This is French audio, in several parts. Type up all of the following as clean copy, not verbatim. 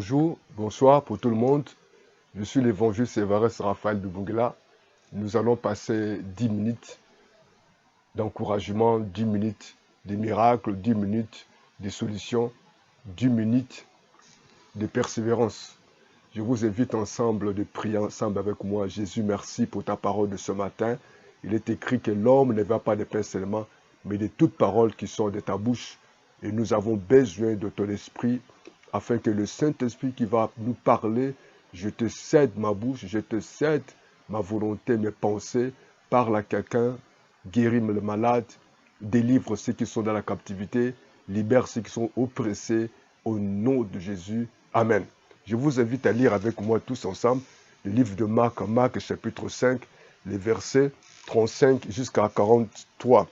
Bonjour, bonsoir pour tout le monde. Je suis l'évangéliste Sévarès Raphaël de Bouguela. Nous allons passer 10 minutes d'encouragement, 10 minutes de miracles, 10 minutes de solutions, 10 minutes de persévérance. Je vous invite ensemble de prier ensemble avec moi. Jésus, merci pour ta parole de ce matin. Il est écrit que l'homme ne va pas de pain seulement, mais de toutes paroles qui sont de ta bouche. Et nous avons besoin de ton esprit, afin que le Saint-Esprit qui va nous parler, je te cède ma bouche, je te cède ma volonté, mes pensées, parle à quelqu'un, guéris le malade, délivre ceux qui sont dans la captivité, libère ceux qui sont oppressés, au nom de Jésus. Amen. Je vous invite à lire avec moi tous ensemble le livre de Marc, Marc chapitre 5, les versets 35 jusqu'à 43.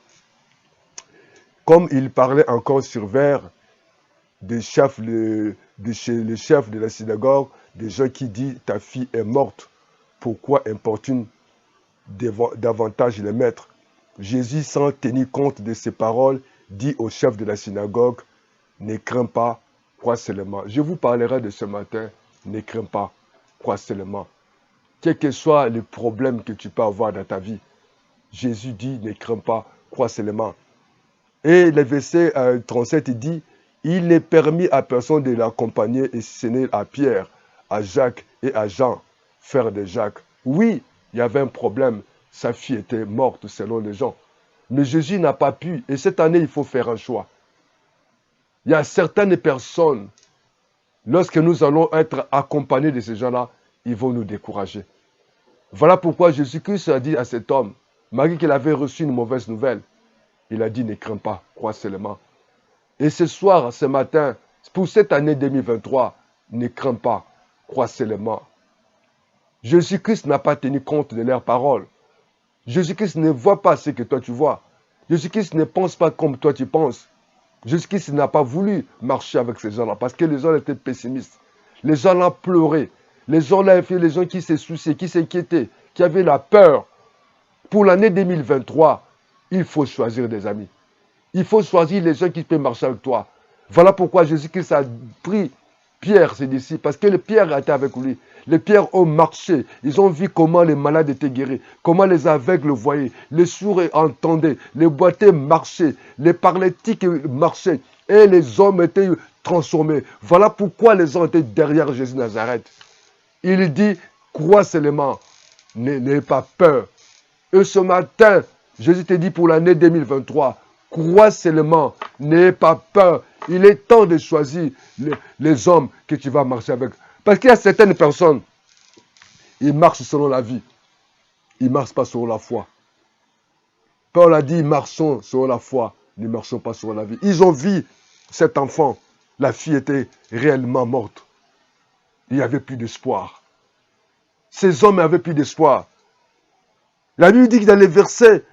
Comme il parlait encore sur vers des chefs, les chefs de la synagogue, des gens qui disent ta fille est morte, pourquoi importune davantage les maîtres? Jésus, sans tenir compte de ces paroles, dit au chef de la synagogue, ne crains pas, crois seulement. Je vous parlerai de ce matin, ne crains pas, crois seulement. Quel que soit le problème que tu peux avoir dans ta vie, Jésus dit, ne crains pas, crois seulement. Et le verset 37, il dit, il n'est permis à personne de l'accompagner et ce n'est à Pierre, à Jacques et à Jean, frère de Jacques. Oui, il y avait un problème. Sa fille était morte selon les gens. Mais Jésus n'a pas pu. Et cette année, il faut faire un choix. Il y a certaines personnes, lorsque nous allons être accompagnés de ces gens-là, ils vont nous décourager. Voilà pourquoi Jésus-Christ a dit à cet homme, malgré qu'il avait reçu une mauvaise nouvelle, il a dit, ne crains pas, crois seulement. Et ce soir, ce matin, pour cette année 2023, ne crains pas, crois seulement. Jésus-Christ n'a pas tenu compte de leurs paroles. Jésus-Christ ne voit pas ce que toi tu vois. Jésus-Christ ne pense pas comme toi tu penses. Jésus-Christ n'a pas voulu marcher avec ces gens-là parce que les gens étaient pessimistes. Les gens-là pleuraient. Les gens-là, les gens qui se souciaient, qui s'inquiétaient, qui avaient la peur. Pour l'année 2023, il faut choisir des amis. Il faut choisir les gens qui peuvent marcher avec toi. Voilà pourquoi Jésus-Christ a pris Pierre, ses disciples, parce que le Pierre était avec lui. Les Pierre ont marché. Ils ont vu comment les malades étaient guéris, comment les aveugles voyaient, les sourds entendaient, les boiteux marchaient, les paralytiques marchaient, et les hommes étaient transformés. Voilà pourquoi les gens étaient derrière Jésus de Nazareth. Il dit, crois seulement, n'ayez pas peur. Et ce matin, Jésus te dit pour l'année 2023, crois seulement, n'ayez pas peur. Il est temps de choisir les hommes que tu vas marcher avec. Parce qu'il y a certaines personnes, ils marchent selon la vie. Ils ne marchent pas selon la foi. Paul a dit, marchons selon la foi, ne marchons pas selon la vie. Ils ont vu cet enfant. La fille était réellement morte. Il n'y avait plus d'espoir. Ces hommes n'avaient plus d'espoir. La Bible dit que dans les versets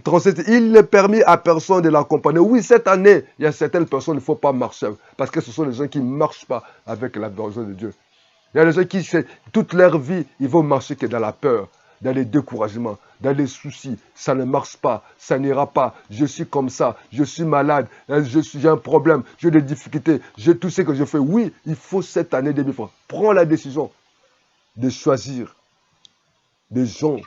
37, il n'est permis à personne de l'accompagner. Oui, cette année, il y a certaines personnes, il ne faut pas marcher. Parce que ce sont les gens qui ne marchent pas avec la besoin de Dieu. Il y a des gens qui, toute leur vie, ils vont marcher que dans la peur, dans les découragements, dans les soucis. Ça ne marche pas, ça n'ira pas. Je suis comme ça, je suis malade, j'ai un problème, j'ai des difficultés, j'ai tout ce que je fais. Oui, il faut cette année 2023. Prends la décision de choisir des gens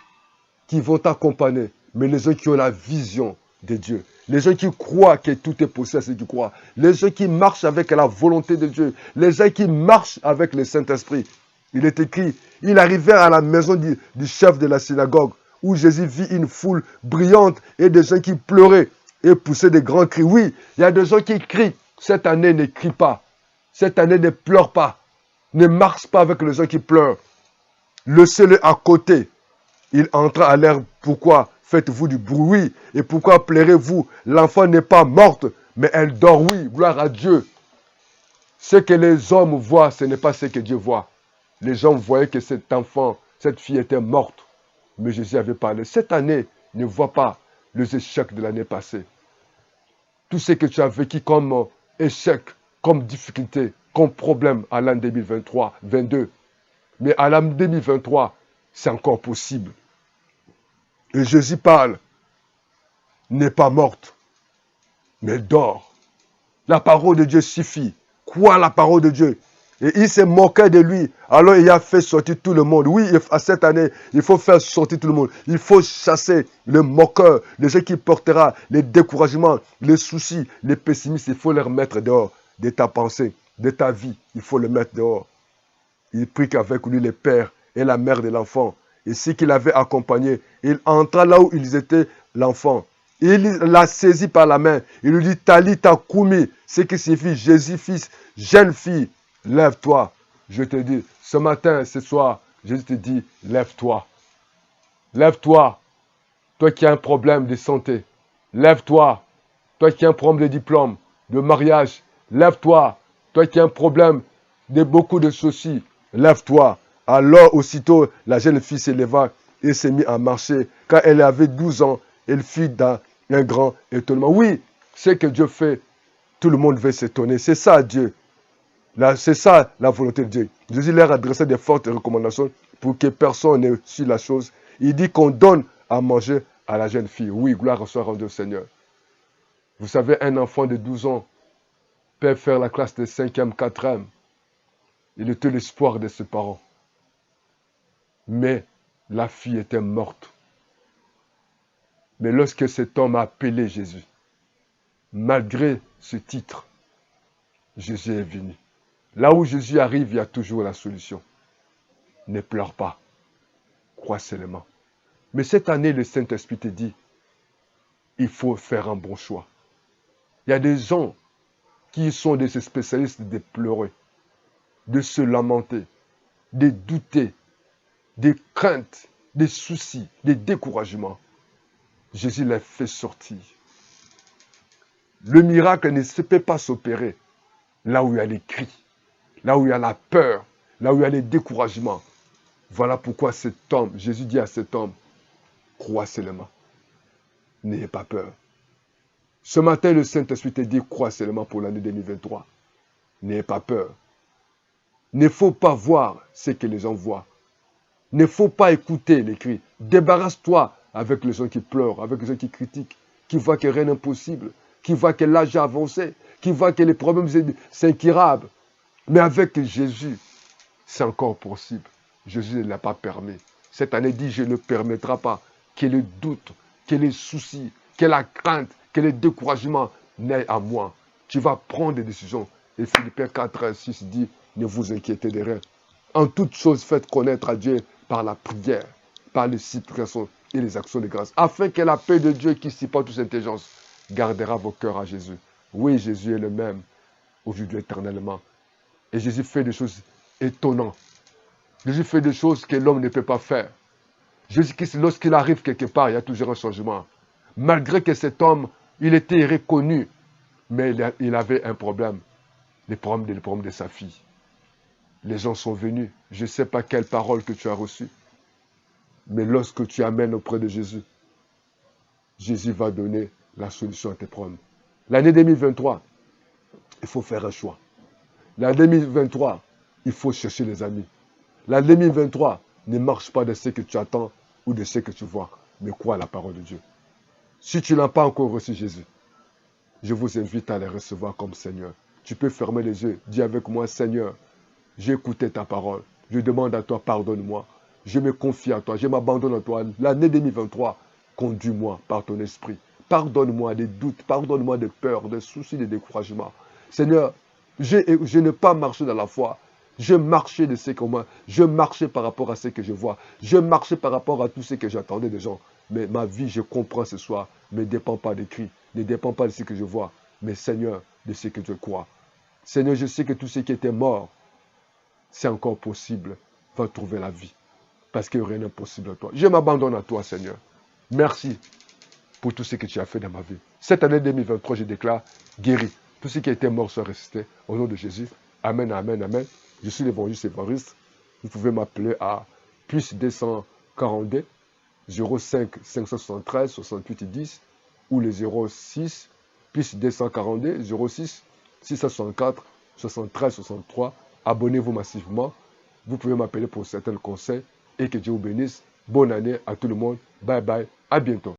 qui vont t'accompagner, mais les gens qui ont la vision de Dieu. Les gens qui croient que tout est possible à ceux qui croient. Les gens qui marchent avec la volonté de Dieu. Les gens qui marchent avec le Saint-Esprit. Il est écrit, il arrivait à la maison du chef de la synagogue, où Jésus vit une foule brillante et des gens qui pleuraient et poussaient des grands cris. Oui, il y a des gens qui crient. Cette année, ne crie pas. Cette année, ne pleure pas. Ne marche pas avec les gens qui pleurent. Laissez-le à côté. Il entra à l'air, pourquoi faites-vous du bruit et pourquoi pleurez-vous? L'enfant n'est pas morte, mais elle dort, oui, gloire à Dieu. Ce que les hommes voient, ce n'est pas ce que Dieu voit. Les gens voyaient que cet enfant, cette fille était morte, mais Jésus avait parlé. Cette année, ne vois pas les échecs de l'année passée. Tout ce que tu as vécu comme échec, comme difficulté, comme problème à l'an 2023, 2022. Mais à l'an 2023, c'est encore possible. Et Jésus parle, n'est pas morte, mais dort. La parole de Dieu suffit. Crois la parole de Dieu. Et il s'est moqué de lui. Alors il a fait sortir tout le monde. Oui, à cette année, il faut faire sortir tout le monde. Il faut chasser le moqueur, les gens qui portera les découragements, les soucis, les pessimistes. Il faut les remettre dehors de ta pensée, de ta vie. Il faut les mettre dehors. Il prit qu'avec lui le père et la mère de l'enfant. Et ce qu'il avait accompagné, il entra là où ils étaient, l'enfant. Il l'a saisi par la main. Il lui dit, Talita Koumi, ce qui signifie Jésus, fils, jeune fille, lève-toi. Je te dis, ce matin, ce soir, Jésus te dit, lève-toi. Lève-toi. Toi qui as un problème de santé. Lève-toi. Toi qui as un problème de diplôme, de mariage. Lève-toi. Toi qui as un problème de beaucoup de soucis. Lève-toi. Alors, aussitôt, la jeune fille s'éleva et s'est mise à marcher. Quand elle avait 12 ans, elle fit dans un grand étonnement. Oui, ce que Dieu fait, tout le monde veut s'étonner. C'est ça, Dieu. C'est ça, la volonté de Dieu. Jésus leur adressait des fortes recommandations pour que personne n'ait su la chose. Il dit qu'on donne à manger à la jeune fille. Oui, gloire soit rendue au Seigneur. Vous savez, un enfant de 12 ans peut faire la classe de 5e, 4e. Il était l'espoir de ses parents. Mais la fille était morte. Mais lorsque cet homme a appelé Jésus, malgré ce titre, Jésus est venu. Là où Jésus arrive, il y a toujours la solution. Ne pleure pas. Crois seulement. Mais cette année, le Saint-Esprit te dit, il faut faire un bon choix. Il y a des gens qui sont des spécialistes de pleurer, de se lamenter, de douter, des craintes, des soucis, des découragements. Jésus les fait sortir. Le miracle ne peut pas s'opérer là où il y a les cris, là où il y a la peur, là où il y a les découragements. Voilà pourquoi cet homme, Jésus dit à cet homme, crois seulement. N'ayez pas peur. Ce matin, le Saint-Esprit te dit, crois seulement pour l'année 2023. N'ayez pas peur. Il ne faut pas voir ce que les gens voient. Il ne faut pas écouter les cris. Débarrasse-toi avec les gens qui pleurent, avec les gens qui critiquent, qui voient que rien n'est impossible, qui voient que l'âge a avancé, qui voient que les problèmes sont incurables. Mais avec Jésus, c'est encore possible. Jésus ne l'a pas permis. Cette année dit, je ne permettrai pas que le doute, que les soucis, que la crainte, que le découragement n'aient à moi. Tu vas prendre des décisions. Et Philippiens 4, 6 dit, ne vous inquiétez de rien. En toutes choses, faites connaître à Dieu par la prière, par les supplications et les actions de grâce, afin que la paix de Dieu qui supporte toute intelligence gardera vos cœurs à Jésus. Oui, Jésus est le même, aujourd'hui éternellement. Et Jésus fait des choses étonnantes. Jésus fait des choses que l'homme ne peut pas faire. Jésus-Christ, lorsqu'il arrive quelque part, il y a toujours un changement. Malgré que cet homme, il était reconnu, mais il avait un problème. Le problème de sa fille. Les gens sont venus. Je ne sais pas quelle parole que tu as reçue. Mais lorsque tu amènes auprès de Jésus, Jésus va donner la solution à tes problèmes. L'année 2023, il faut faire un choix. L'année 2023, il faut chercher les amis. L'année 2023 ne marche pas de ce que tu attends ou de ce que tu vois, mais crois à la parole de Dieu. Si tu n'as pas encore reçu Jésus, je vous invite à le recevoir comme Seigneur. Tu peux fermer les yeux, dis avec moi, Seigneur, j'ai écouté ta parole. Je demande à toi, pardonne-moi. Je me confie à toi, je m'abandonne à toi. L'année 2023, conduis-moi par ton esprit. Pardonne-moi des doutes, pardonne-moi des peurs, des soucis, des découragements. Seigneur, je n'ai pas marché dans la foi. Je marchais de ce qu'on m'a. Je marchais par rapport à ce que je vois. Je marchais par rapport à tout ce que j'attendais des gens. Mais ma vie, je comprends ce soir, ne dépend pas des cris, ne dépend pas de ce que je vois, mais Seigneur, de ce que je crois. Seigneur, je sais que tout ce qui était mort, c'est encore possible, va trouver la vie. Parce que rien n'est possible à toi. Je m'abandonne à toi, Seigneur. Merci pour tout ce que tu as fait dans ma vie. Cette année 2023, je déclare guéri. Tout ce qui était mort soit ressuscité. Au nom de Jésus. Amen, amen, amen. Je suis l'évangéliste Évariste. Vous pouvez m'appeler à plus 242 05 573 68 10 ou le 06 plus 242 06 664 73 63. Abonnez-vous massivement. Vous pouvez m'appeler pour certains conseils et que Dieu vous bénisse. Bonne année à tout le monde. Bye bye. À bientôt.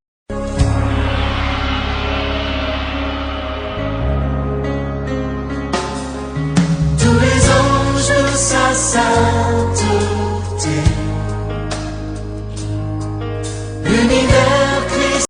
Tous les anges sainte